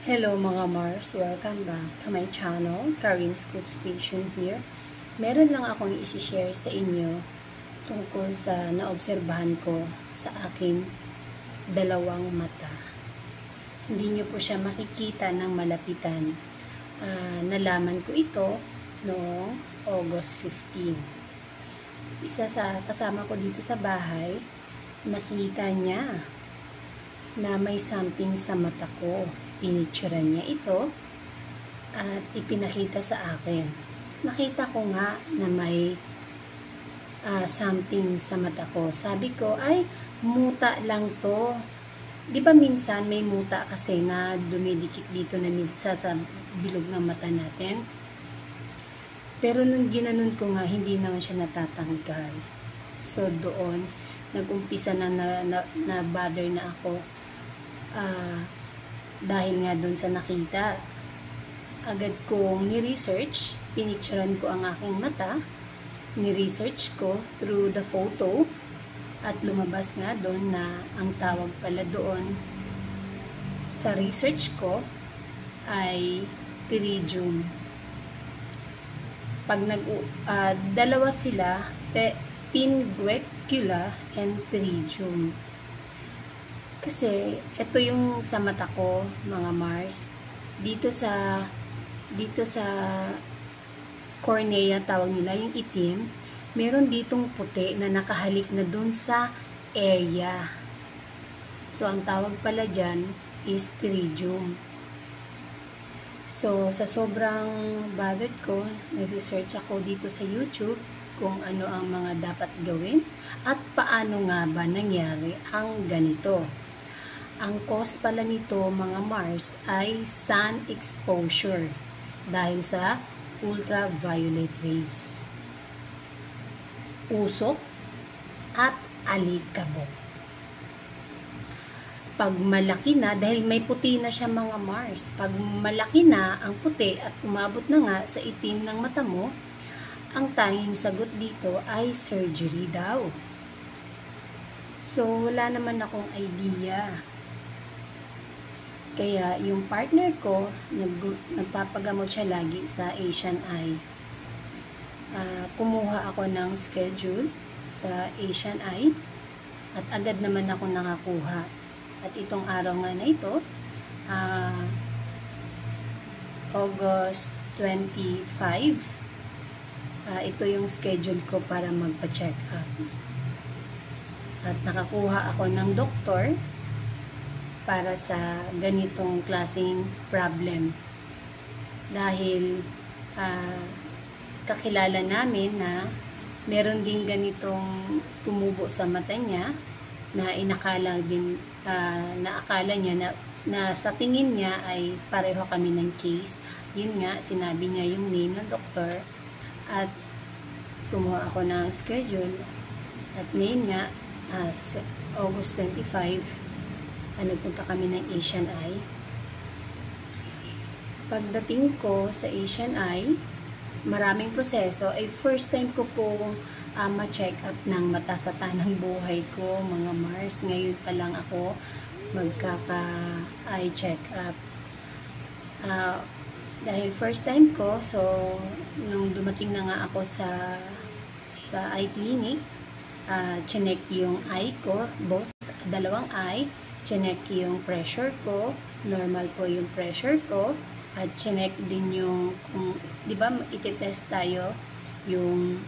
Hello mga Mars, welcome back to my channel, Karin Scoop Station here. Meron lang akong i-share sa inyo tungkol sa naobserbahan ko sa aking dalawang mata. Hindi nyo po siya makikita ng malapitan. Nalaman ko ito noong August 15. Isa sa kasama ko dito sa bahay, nakita niya na may something sa mata ko. Pinicturean niya ito at ipinakita sa akin. Nakita ko nga na may something sa mata ko. Sabi ko, ay, muta lang to. Di ba minsan may muta kasi na dumidikit dito na minsan sa bilog ng mata natin? Pero nung ginanon ko nga, hindi naman siya natatanggal. So doon, nag-umpisa na bother na ako. Dahil nga doon sa nakita, agad kong ni-research, pinicturean ko ang aking mata, ni-research ko through the photo, at lumabas nga doon na ang tawag pala doon sa research ko ay pterygium. Pag dalawa sila, pinguecula and pterygium. Kasi, ito yung sa mata ko, mga Mars. Dito sa cornea, tawag nila, yung itim, meron ditong puti na nakahalik na dun sa area. So, ang tawag pala dyan is pterygium. So, sa sobrang bothered ko, nagsisearch ako dito sa YouTube kung ano ang mga dapat gawin at paano nga ba nangyari ang ganito. Ang cause pala nito, mga Mars, ay sun exposure dahil sa ultraviolet rays, usok at alikabok. Pag malaki na, dahil may puti na siya, mga Mars, pag malaki na ang puti at umabot na nga sa itim ng mata mo, ang tanging sagot dito ay surgery daw. So, wala naman akong idea. Kaya, yung partner ko, nagpapagamot siya lagi sa Asian Eye. Kumuha ako ng schedule sa Asian Eye at agad naman ako nakakuha. At itong araw nga na ito, August 25, ito yung schedule ko para magpa-check up. At nakakuha ako ng doktor para sa ganitong klaseng problem. Dahil kakilala namin na meron din ganitong tumubo sa mata niya na inakala din, naakala niya na sa tingin niya ay pareho kami ng case. Yun nga, sinabi niya yung name ng doktor at kumuha ako ng schedule. At ngayon nga, August 25, nagpunta kami ng Asian Eye. Pagdating ko sa Asian Eye, maraming proseso. Ay first time ko pong ma-check up ng mata sa tanang buhay ko, mga Mars. Ngayon pa lang ako magkaka-eye check up. Dahil first time ko, so nung dumating na nga ako sa eye clinic, chinek yung eye ko, both dalawang eye, chinek yung pressure ko, normal po yung pressure ko, at chinek din yung, kung, di ba ititest tayo yung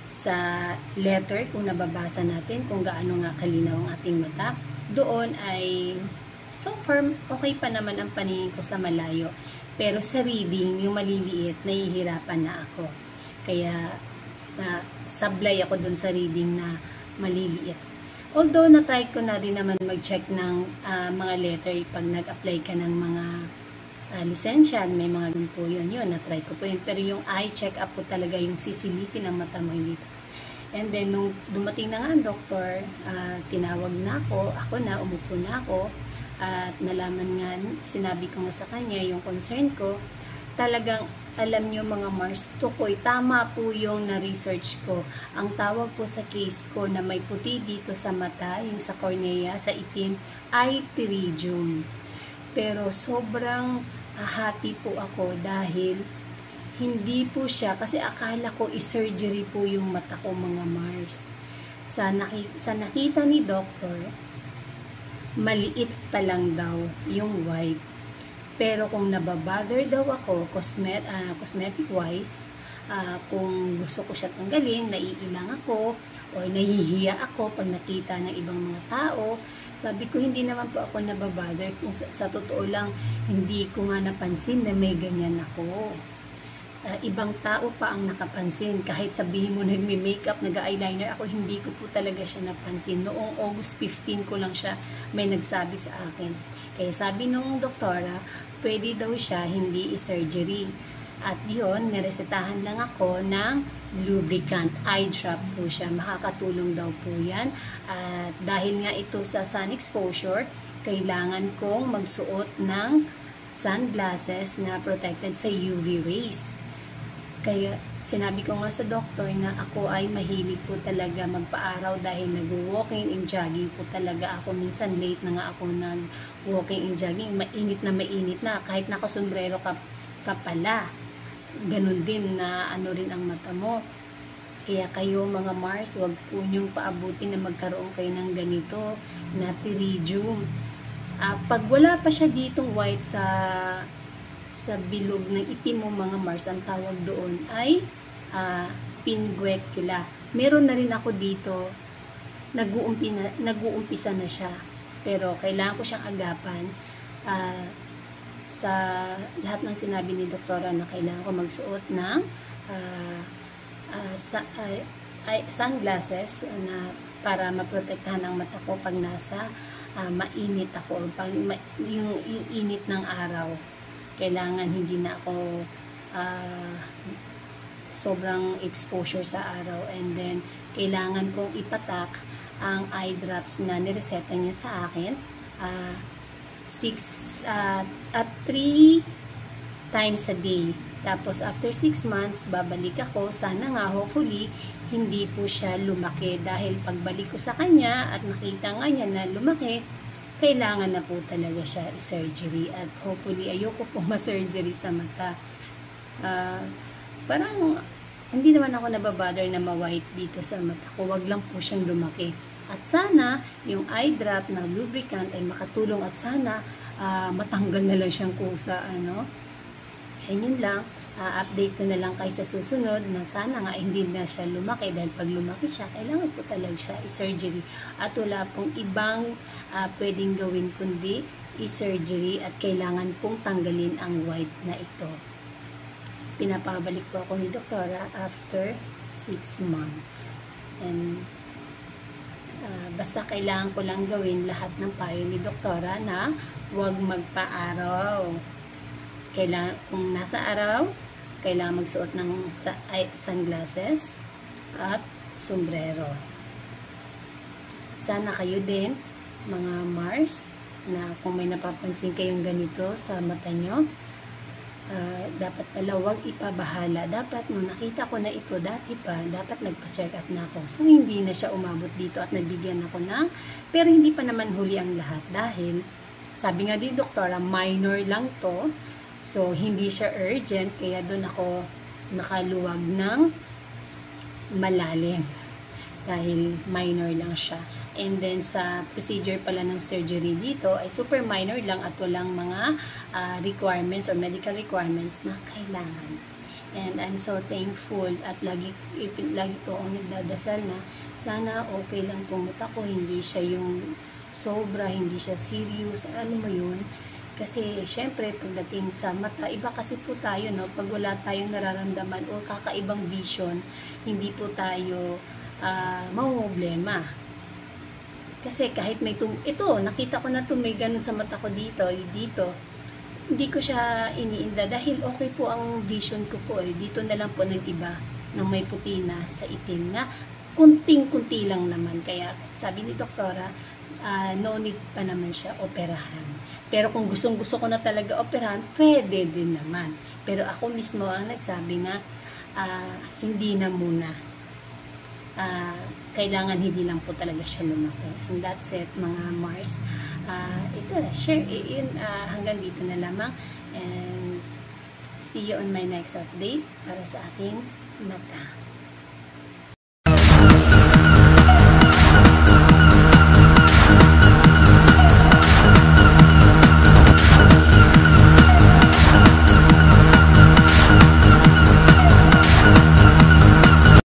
sa letter, kung nababasa natin, kung gaano nga kalinaw ang ating mata. Doon ay, so far, okay pa naman ang paningin ko sa malayo. Pero sa reading, yung maliliit, nahihirapan na ako. Kaya, sablay ako dun sa reading na maliliit. Although, na-try ko na rin naman mag-check ng mga letter pag nag-apply ka ng mga lisensya, may mga ganito yun, na-try ko po yun. Pero yung eye check-up po talaga yung sisilipin ng mata mo, hindi. And then, nung dumating na nga ang doktor, tinawag na ako na, umupo na ako, at nalaman nga, sinabi ko nga sa kanya yung concern ko, talagang alam nyo mga Mars, tukoy, tama po yung na-research ko. Ang tawag po sa case ko na may puti dito sa mata, yung sa cornea, sa itim, ay pterygium. Pero sobrang happy po ako dahil hindi po siya, kasi akala ko surgery po yung mata ko, mga Mars. Sa nakita ni doctor, maliit pa lang daw yung white. Pero kung nababother daw ako, cosmetic wise, kung gusto ko siya tanggalin, naiilang ako, o nahihiya ako pag nakita ng ibang mga tao, sabi ko hindi naman po ako nababother. Kung sa totoo lang, hindi ko nga napansin na may ganyan ako. Ibang tao pa ang nakapansin. Kahit sabihin mo nagme-makeup, nag-eyeliner ako, hindi ko po talaga siya napansin. Noong August 15 ko lang siya may nagsabi sa akin. Kaya sabi nung doktora, pwede daw siya hindi i-surgery. At yun, niresetahan lang ako ng lubricant. Eye drop po siya. Makakatulong daw po yan. At dahil nga ito sa sun exposure, kailangan kong magsuot ng sunglasses na protected sa UV rays. Kaya sinabi ko nga sa doktor na ako ay mahilig po talaga magpa-araw dahil nag-walking and jogging po talaga ako. Minsan late na nga ako nag-walking and jogging. Mainit na kahit nakasombrero ka pala. Ganun din na ano rin ang mata mo. Kaya kayo mga Mars, wag po niyong paabutin na magkaroon kayo ng ganito na pterygium. Pag wala pa siya ditong white sa bilog ng itim mo mga Mars, ang tawag doon ay pinguecula. Meron na rin ako dito, nag-uumpisa na siya. Pero kailangan ko siyang agapan. Sa lahat ng sinabi ni doktora na kailangan ko magsuot ng sunglasses na para maprotektahan ang mata ko pag nasa mainit ako, pag yung init ng araw. Kailangan hindi na ako sobrang exposure sa araw, and then kailangan kong ipatak ang eye drops na nireseta niya sa akin 3 times a day. Tapos after 6 months babalik ako. Sana nga hopefully hindi po siya lumaki, dahil pagbalik ko sa kanya at nakita nga niya na lumaki, kailangan na po talaga siya i-surgery. At hopefully ayoko po ma-surgery sa mata. Parang hindi naman ako nababother na ma-white dito sa mata ko. Wag lang po siyang lumaki. At sana yung eye drop na lubricant ay makatulong, at sana matanggal na lang siyang kusa. Yun lang. Update ko na lang kayo sa susunod na sana nga hindi na siya lumaki, dahil pag lumaki siya, kailangan po talaga siya i-surgery. At wala pong ibang pwedeng gawin kundi i-surgery, at kailangan pong tanggalin ang white na ito. Pinapabalik po ako ni doktora after 6 months. And basta kailangan ko lang gawin lahat ng payo ni doktora na huwag magpa-araw. Kung nasa araw, kailangan magsuot ng sunglasses at sombrero. Sana kayo din, mga Mars, na kung may napapansin kayong ganito sa mata nyo, dapat pala huwag ipabahala. Dapat nung nakita ko na ito dati pa, dapat nagpa-check up na ako. So hindi na siya umabot dito at nabigyan ako ng, pero hindi pa naman huli ang lahat, dahil sabi nga din doktora, minor lang to. So, hindi siya urgent, kaya doon ako nakaluwag ng malalim. Dahil minor lang siya. And then, sa procedure pala ng surgery dito, ay super minor lang at walang mga requirements or medical requirements na kailangan. And I'm so thankful, at lagi po ako nagdadasal na sana okay lang itong mata ko, hindi siya yung sobra, hindi siya serious, alam mo yun. Kasi, syempre, pagdating sa mata, iba kasi po tayo, no? Pag wala tayong nararamdaman o kakaibang vision, hindi po tayo mamumblema. Kasi kahit may ito, nakita ko na may ganun sa mata ko dito, hindi ko siya iniinda dahil okay po ang vision ko po. Dito na lang po nag-iba ng may puti na sa itim na kunting-kunti lang naman. Kaya sabi ni doktora, no need pa naman siya operahan. Pero kung gustong-gusto ko na talaga operahan, pwede din naman. Pero ako mismo ang nagsabi na hindi na muna. kailangan hindi lang po talaga siya lumaki. And that's it, mga Mars. Ito na, share, hanggang dito na lamang. And see you on my next update para sa aking mata.